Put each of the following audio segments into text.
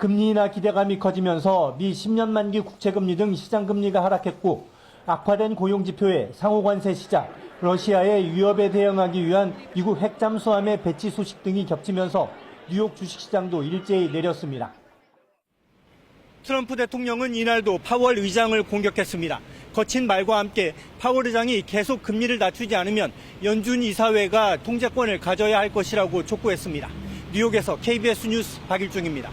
금리 인하 기대감이 커지면서 미 10년 만기 국채금리 등 시장금리가 하락했고 악화된 고용지표에 상호관세 시작, 러시아의 위협에 대응하기 위한 미국 핵 잠수함의 배치 소식 등이 겹치면서 뉴욕 주식시장도 일제히 내렸습니다. 트럼프 대통령은 이날도 파월 의장을 공격했습니다. 거친 말과 함께 파월 의장이 계속 금리를 낮추지 않으면 연준 이사회가 통제권을 가져야 할 것이라고 촉구했습니다. 뉴욕에서 KBS 뉴스 박일중입니다.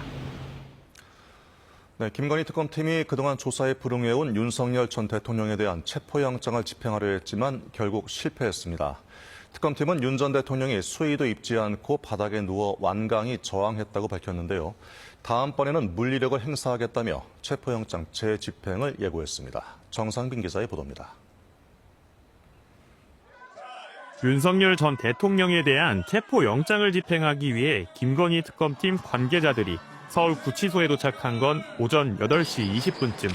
네, 김건희 특검팀이 그동안 조사에 불응해온 윤석열 전 대통령에 대한 체포영장을 집행하려 했지만 결국 실패했습니다. 특검팀은 윤 전 대통령이 수의도 입지 않고 바닥에 누워 완강히 저항했다고 밝혔는데요. 다음번에는 물리력을 행사하겠다며 체포영장 재집행을 예고했습니다. 정상빈 기자의 보도입니다. 윤석열 전 대통령에 대한 체포영장을 집행하기 위해 김건희 특검팀 관계자들이 서울구치소에 도착한 건 오전 8시 20분쯤.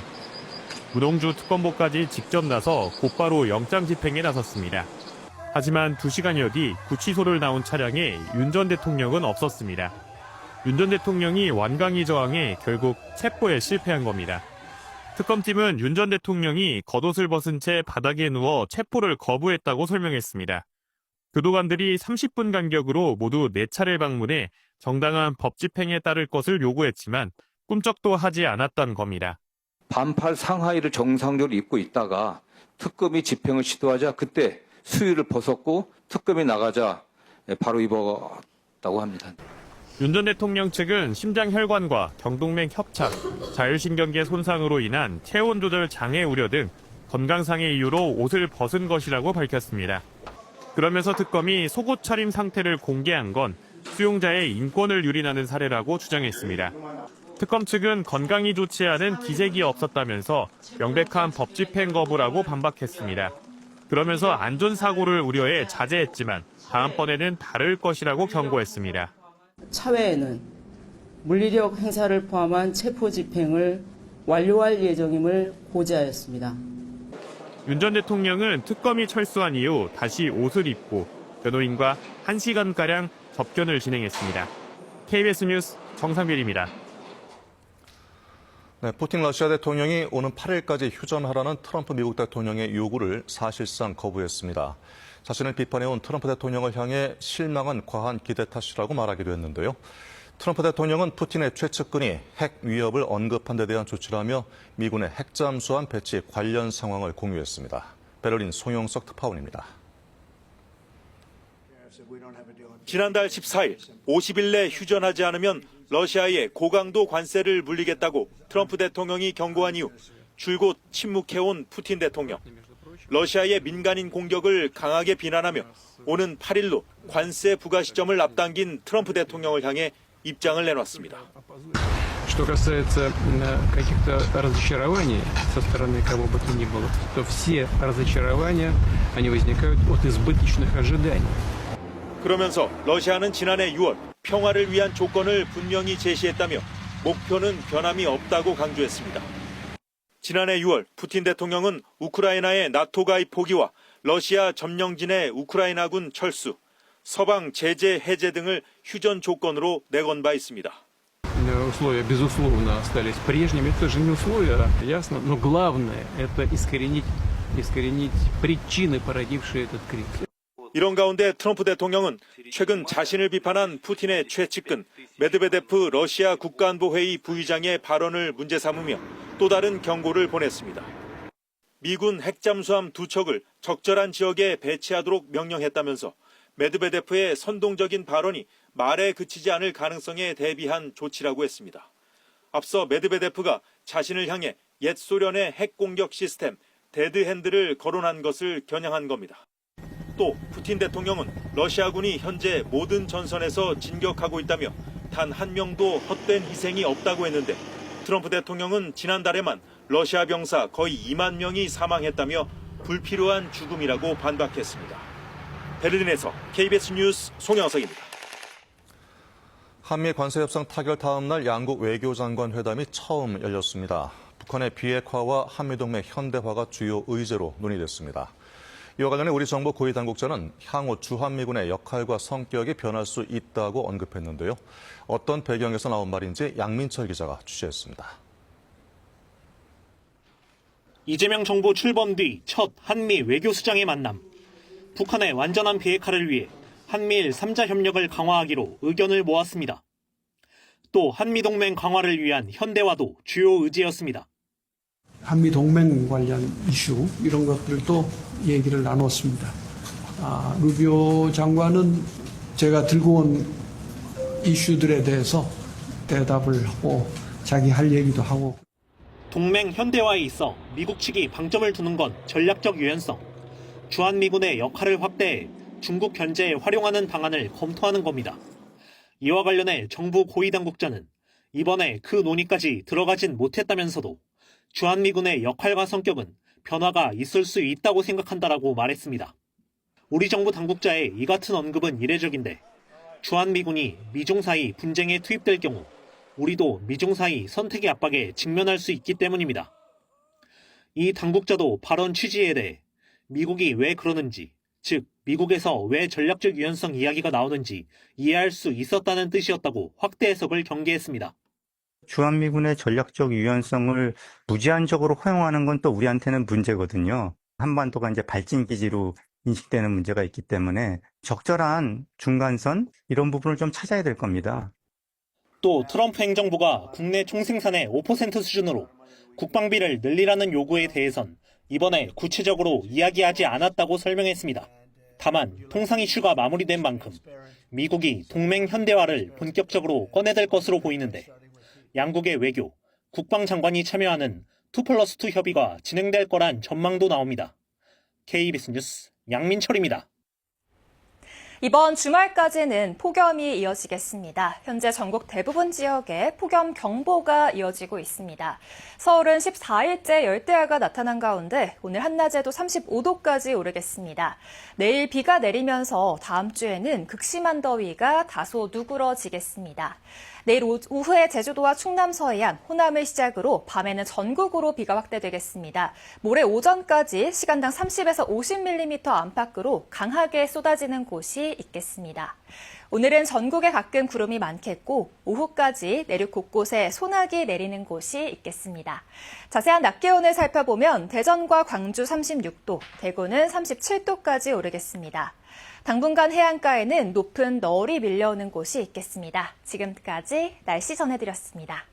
문홍주 특검보까지 직접 나서 곧바로 영장 집행에 나섰습니다. 하지만 2시간여 뒤 구치소를 나온 차량에 윤 전 대통령은 없었습니다. 윤 전 대통령이 완강히 저항해 결국 체포에 실패한 겁니다. 특검팀은 윤 전 대통령이 겉옷을 벗은 채 바닥에 누워 체포를 거부했다고 설명했습니다. 교도관들이 30분 간격으로 모두 4차례 방문해 정당한 법 집행에 따를 것을 요구했지만 꿈쩍도 하지 않았던 겁니다. 반팔 상하의를 정상적으로 입고 있다가 특검이 집행을 시도하자 그때 수의를 벗었고 특검이 나가자 바로 입었다고 합니다. 윤 전 대통령 측은 심장혈관과 경동맥 협착, 자율신경계 손상으로 인한 체온 조절 장애 우려 등 건강상의 이유로 옷을 벗은 것이라고 밝혔습니다. 그러면서 특검이 속옷 차림 상태를 공개한 건 수용자의 인권을 유린하는 사례라고 주장했습니다. 특검 측은 건강이 좋지 않은 기색이 없었다면서 명백한 법 집행 거부라고 반박했습니다. 그러면서 안전사고를 우려해 자제했지만 다음번에는 다를 것이라고 경고했습니다. 차후에는 물리력 행사를 포함한 체포 집행을 완료할 예정임을 고지하였습니다. 윤 전 대통령은 특검이 철수한 이후 다시 옷을 입고 변호인과 1시간가량 접견을 진행했습니다. KBS 뉴스 정상빈입니다. 네, 푸틴 러시아 대통령이 오는 8일까지 휴전하라는 트럼프 미국 대통령의 요구를 사실상 거부했습니다. 자신을 비판해온 트럼프 대통령을 향해 실망한 과한 기대 탓이라고 말하기도 했는데요. 트럼프 대통령은 푸틴의 최측근이 핵 위협을 언급한 데 대한 조치라며 미군의 핵잠수함 배치 관련 상황을 공유했습니다. 베를린 송영석 특파원입니다. 지난달 14일 50일 내 휴전하지 않으면 러시아에 고강도 관세를 물리겠다고 트럼프 대통령이 경고한 이후 줄곧 침묵해온 푸틴 대통령. 러시아의 민간인 공격을 강하게 비난하며 오는 8일로 관세 부과 시점을 앞당긴 트럼프 대통령을 향해 입장을 내놨습니다. Что касается каких-то разочарований со стороны кого бы то ни было, то все разочарования, они возникают от избыточных ожиданий. 그러면서 러시아는 지난해 6월 평화를 위한 조건을 분명히 제시했다며 목표는 변함이 없다고 강조했습니다. 지난해 6월 푸틴 대통령은 우크라이나의 나토 가입 포기와 러시아 점령진의 우크라이나군 철수, 서방 제재 해제 등을 휴전 조건으로 내건 바 있습니다. Условия, безусловно, остались прежними. Это же не условия, ясно. Но главное – это искоренить причины, породившие этот кризис. 이런 가운데 트럼프 대통령은 최근 자신을 비판한 푸틴의 최측근 메드베데프 러시아 국가안보회의 부의장의 발언을 문제 삼으며 또 다른 경고를 보냈습니다. 미군 핵잠수함 2척을 적절한 지역에 배치하도록 명령했다면서 메드베데프의 선동적인 발언이 말에 그치지 않을 가능성에 대비한 조치라고 했습니다. 앞서 메드베데프가 자신을 향해 옛 소련의 핵 공격 시스템 데드핸드를 거론한 것을 겨냥한 겁니다. 또 푸틴 대통령은 러시아군이 현재 모든 전선에서 진격하고 있다며 단 한 명도 헛된 희생이 없다고 했는데 트럼프 대통령은 지난달에만 러시아 병사 거의 2만 명이 사망했다며 불필요한 죽음이라고 반박했습니다. 베를린에서 KBS 뉴스 송영석입니다. 한미 관세협상 타결 다음 날 양국 외교장관 회담이 처음 열렸습니다. 북한의 비핵화와 한미동맹 현대화가 주요 의제로 논의됐습니다. 이와 관련해 우리 정부 고위 당국자는 향후 주한미군의 역할과 성격이 변할 수 있다고 언급했는데요. 어떤 배경에서 나온 말인지 양민철 기자가 취재했습니다. 이재명 정부 출범 뒤 첫 한미 외교수장의 만남. 북한의 완전한 비핵화를 위해 한미일 3자 협력을 강화하기로 의견을 모았습니다. 또 한미동맹 강화를 위한 현대화도 주요 의제였습니다. 한미동맹 관련 이슈 이런 것들도 얘기를 나눴습니다. 루비오 장관은 제가 들고 온 이슈들에 대해서 대답을 하고 자기 할 얘기도 하고. 동맹 현대화에 있어 미국 측이 방점을 두는 건 전략적 유연성. 주한미군의 역할을 확대해 중국 견제에 활용하는 방안을 검토하는 겁니다. 이와 관련해 정부 고위 당국자는 이번에 그 논의까지 들어가진 못했다면서도 주한미군의 역할과 성격은 변화가 있을 수 있다고 생각한다라고 말했습니다. 우리 정부 당국자의 이 같은 언급은 이례적인데 주한미군이 미중 사이 분쟁에 투입될 경우 우리도 미중 사이 선택의 압박에 직면할 수 있기 때문입니다. 이 당국자도 발언 취지에 대해 미국이 왜 그러는지, 즉 미국에서 왜 전략적 유연성 이야기가 나오는지 이해할 수 있었다는 뜻이었다고 확대 해석을 경계했습니다. 주한미군의 전략적 유연성을 무제한적으로 허용하는 건 또 우리한테는 문제거든요. 한반도가 이제 발진 기지로 인식되는 문제가 있기 때문에 적절한 중간선 이런 부분을 좀 찾아야 될 겁니다. 또 트럼프 행정부가 국내 총생산의 5% 수준으로 국방비를 늘리라는 요구에 대해선 이번에 구체적으로 이야기하지 않았다고 설명했습니다. 다만 통상 이슈가 마무리된 만큼 미국이 동맹 현대화를 본격적으로 꺼내들 것으로 보이는데 양국의 외교, 국방장관이 참여하는 2+2 협의가 진행될 거란 전망도 나옵니다. KBS 뉴스 양민철입니다. 이번 주말까지는 폭염이 이어지겠습니다. 현재 전국 대부분 지역에 폭염 경보가 이어지고 있습니다. 서울은 14일째 열대야가 나타난 가운데 오늘 한낮에도 35도까지 오르겠습니다. 내일 비가 내리면서 다음 주에는 극심한 더위가 다소 누그러지겠습니다. 내일 오후에 제주도와 충남 서해안, 호남을 시작으로 밤에는 전국으로 비가 확대되겠습니다. 모레 오전까지 시간당 30에서 50mm 안팎으로 강하게 쏟아지는 곳이 있겠습니다. 오늘은 전국에 가끔 구름이 많겠고 오후까지 내륙 곳곳에 소나기 내리는 곳이 있겠습니다. 자세한 낮 기온을 살펴보면 대전과 광주 36도, 대구는 37도까지 오르겠습니다. 당분간 해안가에는 높은 널이 밀려오는 곳이 있겠습니다. 지금까지 날씨 전해드렸습니다.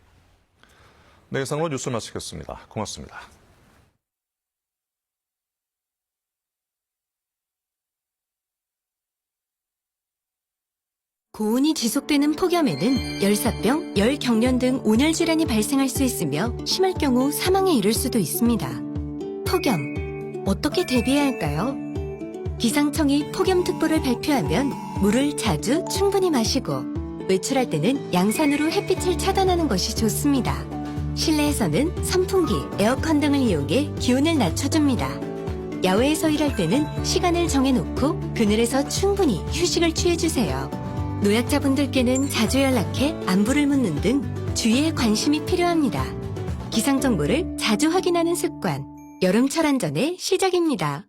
네, 이상으로 뉴스 마치겠습니다. 고맙습니다. 고온이 지속되는 폭염에는 열사병, 열경련 등 온열 질환이 발생할 수 있으며 심할 경우 사망에 이를 수도 있습니다. 폭염, 어떻게 대비해야 할까요? 기상청이 폭염특보를 발표하면 물을 자주 충분히 마시고 외출할 때는 양산으로 햇빛을 차단하는 것이 좋습니다. 실내에서는 선풍기, 에어컨 등을 이용해 기온을 낮춰줍니다. 야외에서 일할 때는 시간을 정해놓고 그늘에서 충분히 휴식을 취해주세요. 노약자분들께는 자주 연락해 안부를 묻는 등 주의에 관심이 필요합니다. 기상정보를 자주 확인하는 습관, 여름철 안전의 시작입니다.